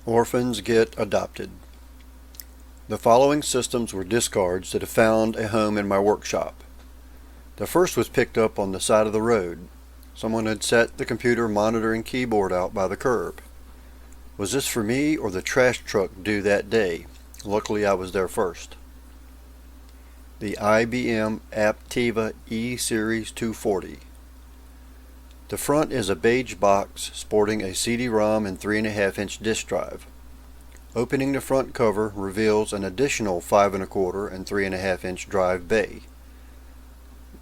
Orphans get adopted. The following systems were discards that have found a home in my workshop. The first was picked up on the side of the road. Someone had set the computer monitor and keyboard out by the curb. Was this for me or the trash truck due that day? Luckily I was there first. The IBM Aptiva E-Series 240. The front is a beige box sporting a CD-ROM and 3.5-inch disk drive. Opening the front cover reveals an additional 5.25 and 3.5-inch drive bay.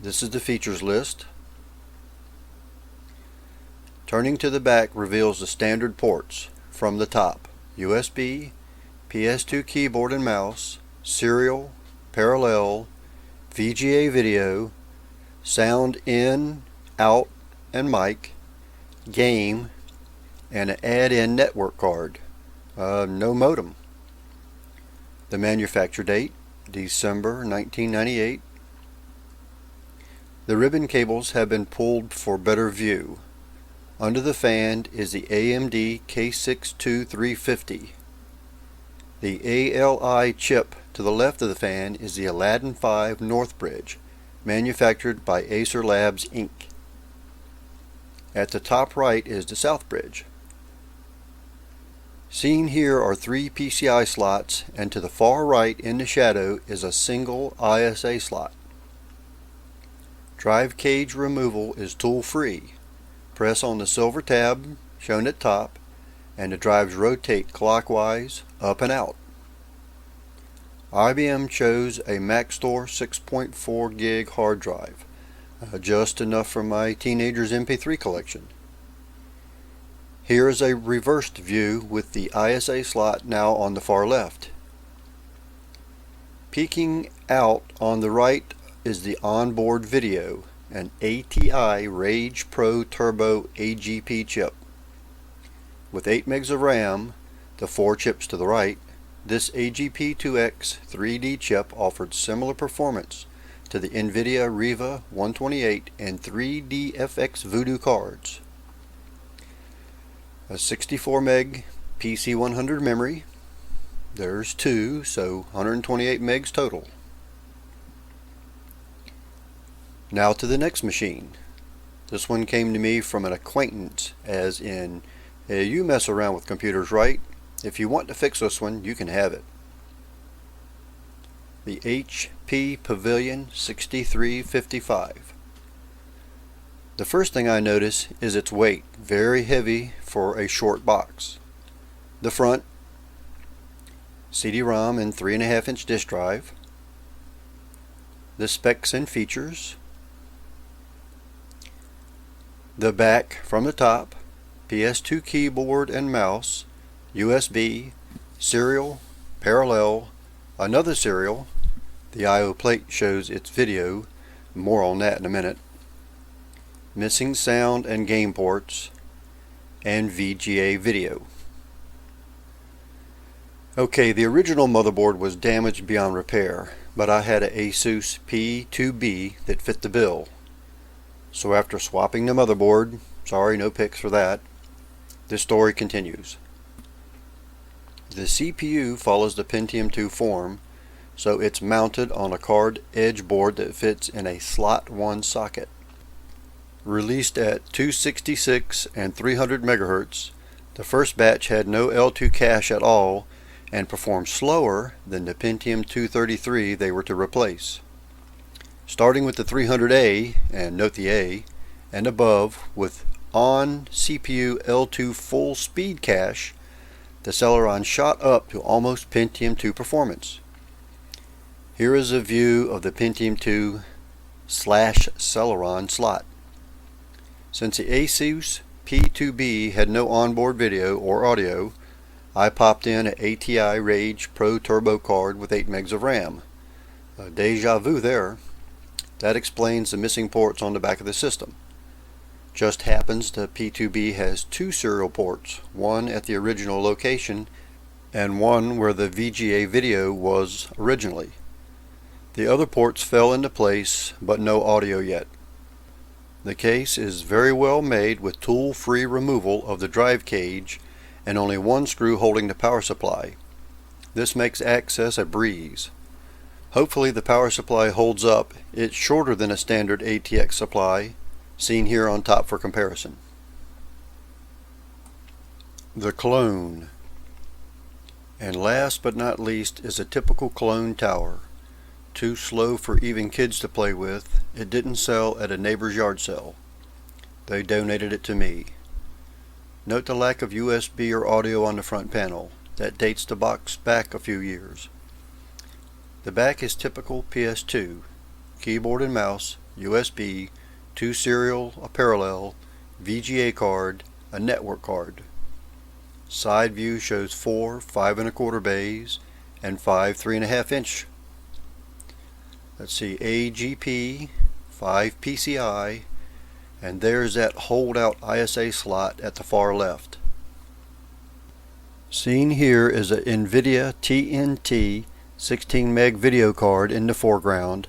This is the features list. Turning to the back reveals the standard ports from the top: USB, PS2 keyboard and mouse, serial, parallel, VGA video, sound in, out, and mic, game, and an add-in network card. No modem. The manufacture date, December 1998. The ribbon cables have been pulled for better view. Under the fan is the AMD K62350. The ALI chip to the left of the fan is the Aladdin 5 Northbridge, manufactured by Acer Labs Inc. At the top right is the South Bridge. Seen here are 3 PCI slots, and to the far right in the shadow is a single ISA slot. Drive cage removal is tool-free. Press on the silver tab shown at top, and the drives rotate clockwise up and out. IBM chose a Maxtor 6.4 gig hard drive. Just enough for my teenager's MP3 collection. Here is a reversed view with the ISA slot now on the far left. Peeking out on the right is the onboard video, an ATI Rage Pro Turbo AGP chip. With 8 megs of RAM, the 4 chips to the right, this AGP2X 3D chip offered similar performance to the nvidia Riva 128 and 3DFX Voodoo cards. A 64 meg PC100 memory. There's 2, so 128 megs total. Now to the next machine. This one came to me from an acquaintance, as in, hey, you mess around with computers, right? If you want to fix this one, you can have it. The HP Pavilion 6355. The first thing I notice is its weight, very heavy for a short box. The front, CD-ROM and 3.5-inch disk drive. The specs and features. The back from the top, PS2 keyboard and mouse, USB, serial, parallel, another serial. The I/O plate shows its video, more on that in a minute. Missing sound and game ports, and VGA video. Okay, the original motherboard was damaged beyond repair, but I had an Asus P2B that fit the bill. So after swapping the motherboard, sorry, no pics for that, this story continues. The CPU follows the Pentium 2 form, so it's mounted on a card edge board that fits in a slot 1 socket. Released at 266 and 300 MHz, the first batch had no L2 cache at all and performed slower than the Pentium 233 they were to replace. Starting with the 300A, and note the A, and above with on CPU L2 full speed cache, the Celeron shot up to almost Pentium 2 performance. Here is a view of the Pentium 2 / Celeron slot. Since the Asus P2B had no onboard video or audio, I popped in an ATI Rage Pro Turbo card with 8 megs of RAM. Deja vu there. That explains the missing ports on the back of the system. Just happens the P2B has 2 serial ports, one at the original location and one where the VGA video was originally. The other ports fell into place, but no audio yet. The case is very well made with tool-free removal of the drive cage and only one screw holding the power supply. This makes access a breeze. Hopefully the power supply holds up. It's shorter than a standard ATX supply, seen here on top for comparison. The clone. And last but not least is a typical clone tower. Too slow for even kids to play with. It didn't sell at a neighbor's yard sale. They donated it to me. Note the lack of USB or audio on the front panel. That dates the box back a few years. The back is typical PS2. Keyboard and mouse, USB, 2 serial, a parallel, VGA card, a network card. Side view shows 4 5¼ bays and 5 3½ inch. Let's see, AGP, 5 PCI, and there's that hold-out ISA slot at the far left. Seen here is a nvidia TNT 16 meg video card in the foreground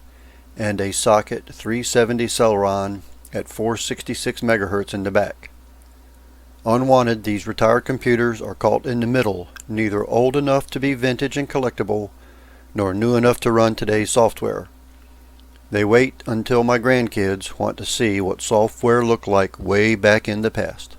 and a socket 370 Celeron at 466 MHz in the back. Unwanted, these retired computers are caught in the middle, neither old enough to be vintage and collectible, nor new enough to run today's software. They wait until my grandkids want to see what software looked like way back in the past.